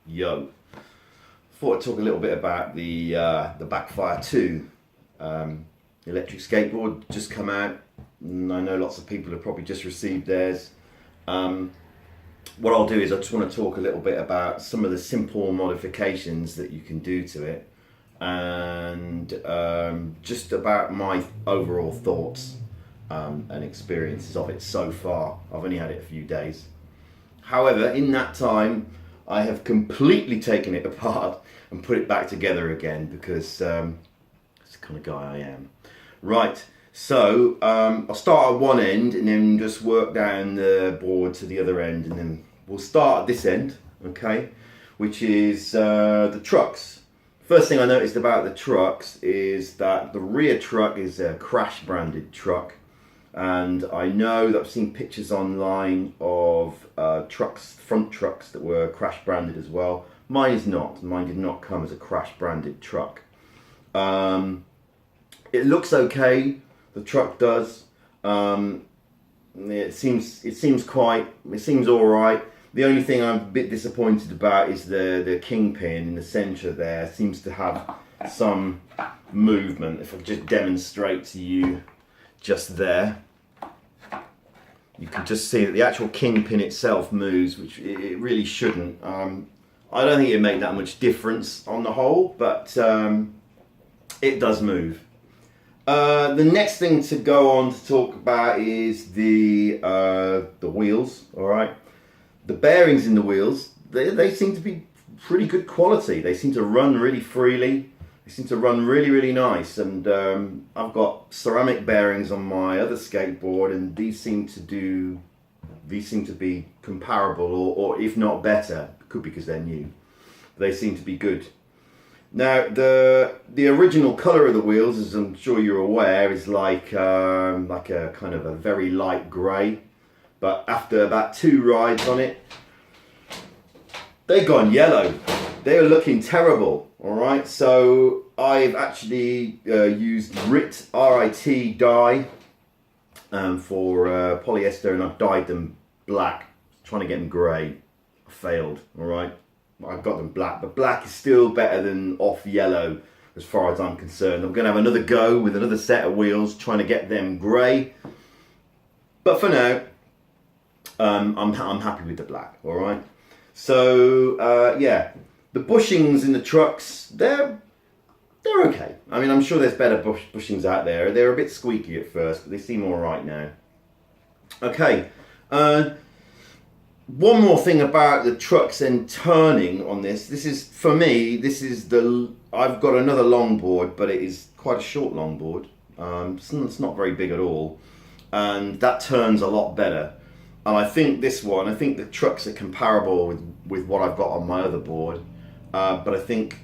Yo, thought I'd talk a little bit about the Backfire 2 electric skateboard just come out, and I know lots of people have probably just received theirs. Um, what I'll do is I just want to talk a little bit about some of the simple modifications that you can do to it, and just about my overall thoughts and experiences of it so far. I've only had it a few days. However, in that time, I have completely taken it apart and put it back together again because that's the kind of guy I am. Right, so I'll start at one end and then just work down the board to the other end, and then we'll start at this end, okay, which is the trucks. First thing I noticed about the trucks is that the rear truck is a crash branded truck. And I know that I've seen pictures online of trucks, front trucks that were crash branded as well. Mine is not. Mine did not come as a crash branded truck. It looks okay. The truck does. It seems all right. The only thing I'm a bit disappointed about is the kingpin in the centre there seems to have some movement. If I just demonstrate to you. Just there, you can just see that the actual kingpin itself moves, which it really shouldn't. I don't think it'd make that much difference on the whole, but it does move. The next thing to go on to talk about is the wheels. All right, the bearings in the wheels, they seem to be pretty good quality. They seem to run really freely. They seem to run really, really nice, and I've got ceramic bearings on my other skateboard, and these seem to be comparable, or if not better. Could be because they're new. They seem to be good. Now, the original colour of the wheels, as I'm sure you're aware, is like a kind of a very light grey. But after about 2 rides on it, they've gone yellow. They're looking terrible. All right, so I've actually used RIT dye for polyester, and I've dyed them black, trying to get them grey. I failed. All right, I've got them black, but black is still better than off yellow as far as I'm concerned. I'm going to have another go with another set of wheels, trying to get them grey. But for now, I'm happy with the black. All right, so yeah. The bushings in the trucks, they're okay. I mean, I'm sure there's better bushings out there. They're a bit squeaky at first, but they seem all right now. Okay. One more thing about the trucks and turning on this. This is, for me, I've got another longboard, but it is quite a short longboard. It's not very big at all. And that turns a lot better. And I think the trucks are comparable with what I've got on my other board. But I think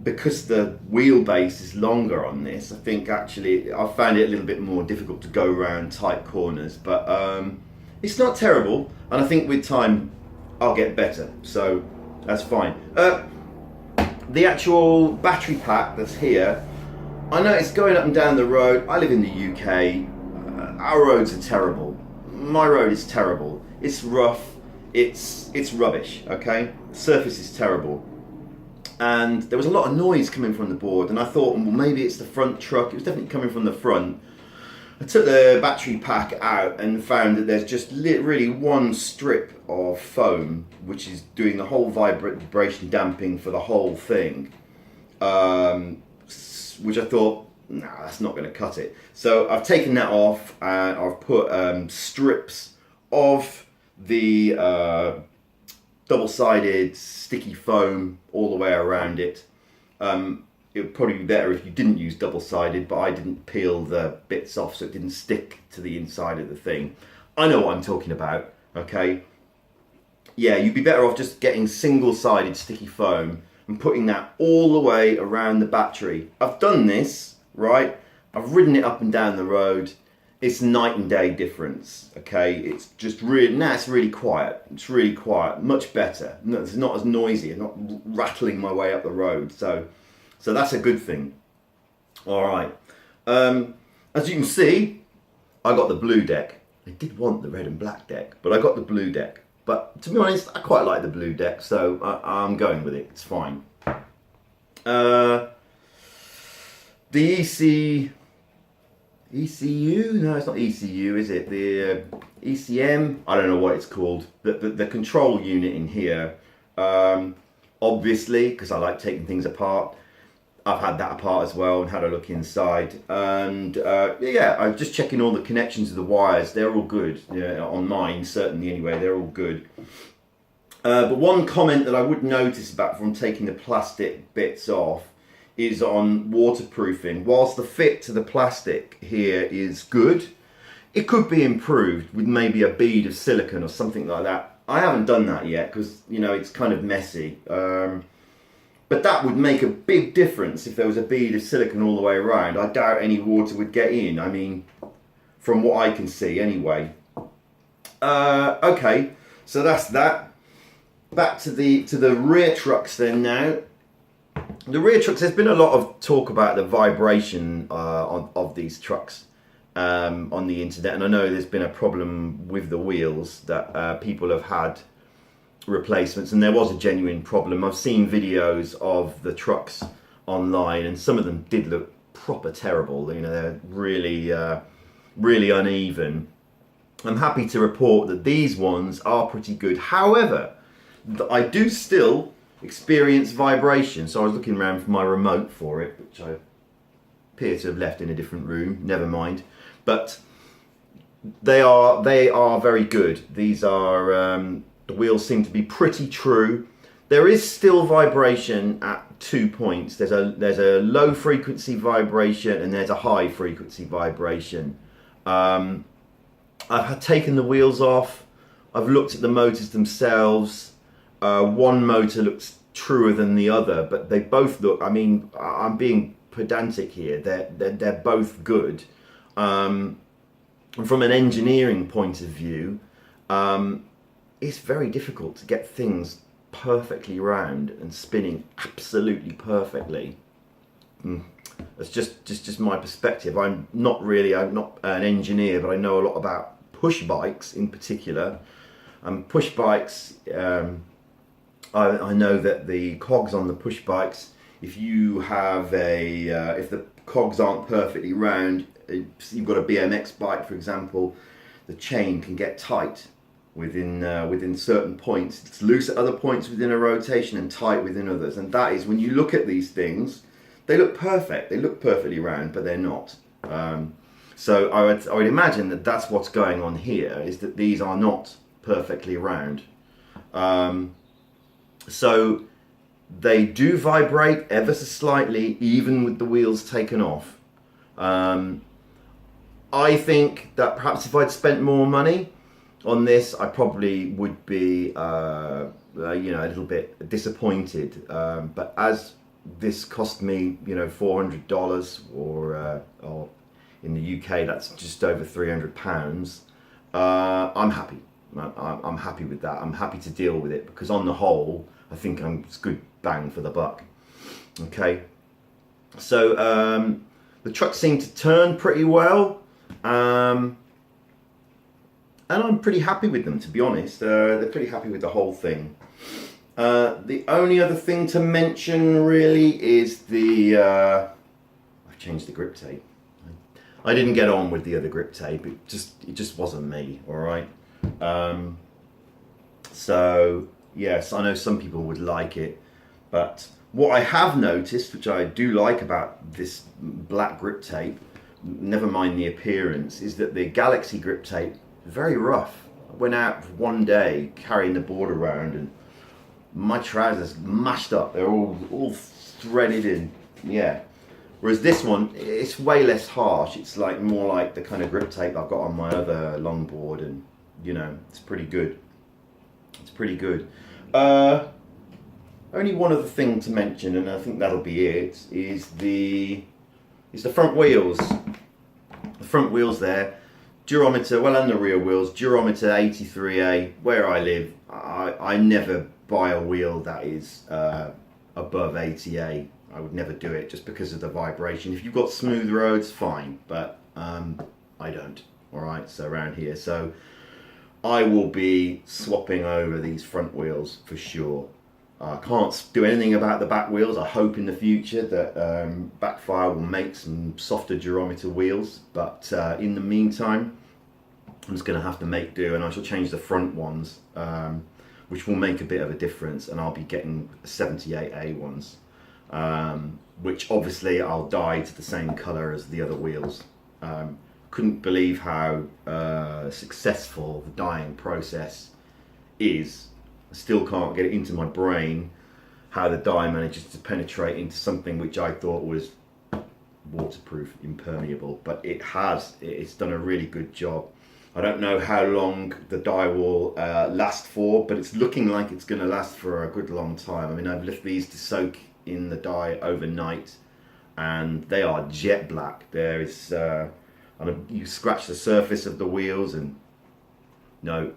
because the wheelbase is longer on this, I think actually I found it a little bit more difficult to go around tight corners. But it's not terrible, and I think with time I'll get better. So that's fine. The actual battery pack that's here, I know it's going up and down the road. I live in the UK. Our roads are terrible. My road is terrible. It's rough. It's rubbish. Okay, the surface is terrible. And there was a lot of noise coming from the board, and I thought, well, maybe it's the front truck. It was definitely coming from the front. I took the battery pack out and found that there's just really one strip of foam which is doing the whole vibration damping for the whole thing, which I thought, nah, that's not going to cut it. So I've taken that off, and I've put strips of the double-sided sticky foam all the way around it. It would probably be better if you didn't use double-sided, but I didn't peel the bits off so it didn't stick to the inside of the thing. I know what I'm talking about, okay? Yeah, you'd be better off just getting single-sided sticky foam and putting that all the way around the battery. I've done this, right? I've ridden it up and down the road. It's night and day difference, okay? It's just really, now it's really quiet. It's really quiet, much better. No, it's not as noisy. I'm not rattling my way up the road, so that's a good thing. All right. As you can see, I got the blue deck. I did want the red and black deck, but I got the blue deck. But to be honest, I quite like the blue deck, so I'm going with it. It's fine. The ECU? No, it's not ECU, is it? The ECM? I don't know what it's called. The control unit in here, obviously, because I like taking things apart. I've had that apart as well and had a look inside. And yeah, I'm just checking all the connections of the wires. They're all good. Yeah, on mine, certainly anyway, they're all good. But one comment that I would notice about from taking the plastic bits off is on waterproofing. Whilst the fit to the plastic here is good, it could be improved with maybe a bead of silicone or something like that. I haven't done that yet because, you know, it's kind of messy. But that would make a big difference if there was a bead of silicone all the way around. I doubt any water would get in. I mean, from what I can see anyway. Okay, so that's that. Back to the rear trucks then now. The rear trucks, there's been a lot of talk about the vibration of these trucks on the internet, and I know there's been a problem with the wheels that people have had replacements, and there was a genuine problem. I've seen videos of the trucks online, and some of them did look proper terrible. You know, they're really really uneven. I'm happy to report that these ones are pretty good. However, I do still experience vibration. So I was looking around for my remote for it, which I appear to have left in a different room. Never mind. But they are very good. These are the wheels seem to be pretty true. There is still vibration at 2 points. There's a low frequency vibration and there's a high frequency vibration. I've taken the wheels off. I've looked at the motors themselves. One motor looks truer than the other, but they both look, I mean, I'm being pedantic here, they're both good. And from an engineering point of view, it's very difficult to get things perfectly round and spinning absolutely perfectly. That's just my perspective. I'm not an engineer, but I know a lot about push bikes in particular. Push bikes, I know that the cogs on the push bikes, if you have if the cogs aren't perfectly round, you've got a BMX bike, for example, the chain can get tight within certain points. It's loose at other points within a rotation and tight within others. And that is, when you look at these things, they look perfect. They look perfectly round, but they're not. So I would imagine that that's what's going on here, is that these are not perfectly round. So they do vibrate ever so slightly, even with the wheels taken off. I think that perhaps if I'd spent more money on this, I probably would be, you know, a little bit disappointed. But as this cost me, you know, $400, or in the UK that's just over £300, I'm happy. I'm happy with that. I'm happy to deal with it, because on the whole, I think it's good bang for the buck. Okay, so the trucks seem to turn pretty well. And I'm pretty happy with them, to be honest. They're pretty happy with the whole thing. The only other thing to mention really is I've changed the grip tape. I didn't get on with the other grip tape. It just wasn't me. All right. So yes, I know some people would like it, but what I have noticed, which I do like about this black grip tape, never mind the appearance, is that the Galaxy grip tape is very rough. I went out for one day carrying the board around and my trousers mashed up. They're all threaded in. Yeah. Whereas this one, it's way less harsh. It's like more like the kind of grip tape I've got on my other longboard, and you know, it's pretty good. It's pretty good. Only one other thing to mention, and I think that'll be it, is the front wheels. The front wheels there, durometer, well, and the rear wheels, durometer 83A. Where I live, I never buy a wheel that is above 80A. I would never do it, just because of the vibration. If you've got smooth roads, fine, but I don't. All right, so around here, so I will be swapping over these front wheels for sure. I can't do anything about the back wheels. I hope in the future that Backfire will make some softer durometer wheels, but in the meantime I'm just going to have to make do, and I shall change the front ones, which will make a bit of a difference, and I'll be getting 78A ones, which obviously I'll dye to the same colour as the other wheels. Couldn't believe how successful the dyeing process is. I still can't get it into my brain how the dye manages to penetrate into something which I thought was waterproof, impermeable, but it has. It's done a really good job. I don't know how long the dye will last for, but it's looking like it's going to last for a good long time. I mean, I've left these to soak in the dye overnight, and they are jet black. There is, you scratch the surface of the wheels, and no,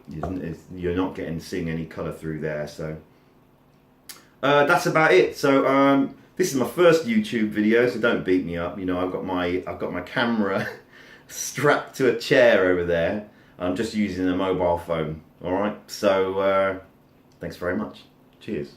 you're not seeing any colour through there. So that's about it. So this is my first YouTube video, so don't beat me up. You know, I've got my camera strapped to a chair over there. I'm just using a mobile phone. All right. So thanks very much. Cheers.